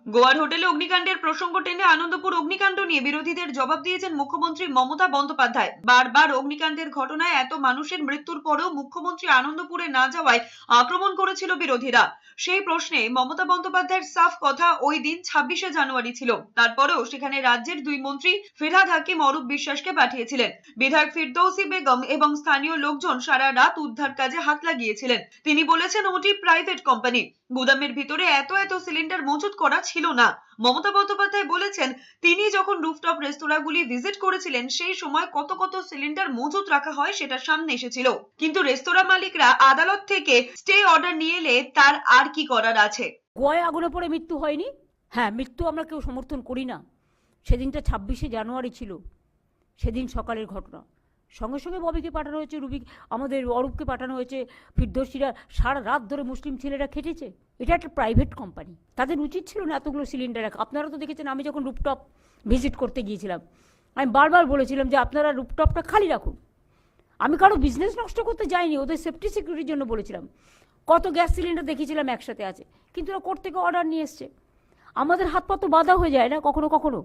গোয়ার হোটেলে অগ্নিকাণ্ডের প্রসঙ্গ টেনে আনন্দপুর অগ্নিকাণ্ড নিয়ে বিরোধীদের জবাব দিয়েছেন মুখ্যমন্ত্রী মমতা বন্দ্যোপাধ্যায়। বারবার অগ্নিকাণ্ডের ঘটনায় এত মানুষের মৃত্যুর পরেও মুখ্যমন্ত্রী আনন্দপুরে না যাওয়ায় আক্রমণ করেছিল বিরোধীরা। সেই প্রশ্নে মমতা বন্দ্যোপাধ্যায়ের সাফ কথা, ওই দিন 26শে জানুয়ারি ছিল, তারপরেও সেখানে রাজ্যের দুই মন্ত্রী ফিরহাদ হাকিম, অরূপ বিশ্বাসকে পাঠিয়েছিলেন। বিধায়ক ফিরদৌসী বেগম এবং স্থানীয় লোকজন সারা রাত উদ্ধার কাজে হাত লাগিয়েছিলেন। তিনি বলেছেন, ওটি প্রাইভেট কোম্পানি, গুদামের ভিতরে এত সিলিন্ডার মজুত করা ছিল না। মমতা বন্দ্যোপাধ্যায় বলেছেন, তিনি যখন রুফটপ রেস্তোরাঁগুলি ভিজিট করেছিলেন সেই সময় কত সিলিন্ডার মজুত রাখা হয় সেটা সামনে এসেছিল, কিন্তু রেস্তোরাঁ মালিকরা আদালত থেকে স্টে অর্ডার নিয়ে এলে তার আর কি করার আছে। গোয়ায় আগুনে পড়ে মৃত্যু হয়নি? হ্যাঁ, মৃত্যু আমরা কেউ সমর্থন করি না। সেদিনটা 26শে জানুয়ারি ছিল, সেদিন সকালের ঘটনা। সঙ্গে সঙ্গে ববিকে পাঠানো হয়েছে, আমাদের অরূপকে পাঠানো হয়েছে। ফিরদৌসীরা সারা রাত ধরে মুসলিম ছেলেরা খেটেছে। এটা একটা প্রাইভেট কোম্পানি, তাদের উচিত ছিল না এতগুলো সিলিন্ডার রাখা। আপনারা তো দেখেছেন, আমি যখন রুফটপ ভিজিট করতে গিয়েছিলাম, আমি বারবার বলেছিলাম যে আপনারা রুফটপটা খালি রাখুন। আমি কারো বিজনেস নষ্ট করতে যাইনি, ওদের সেফটি সিকিউরিটির জন্য বলেছিলাম। কত গ্যাস সিলিন্ডার দেখেছিলাম একসাথে আছে, কিন্তু ওরা কোর্ট থেকে অর্ডার নিয়ে এসছে। আমাদের হাত পা তো বাঁধা হয়ে যায় না কখনো কখনো।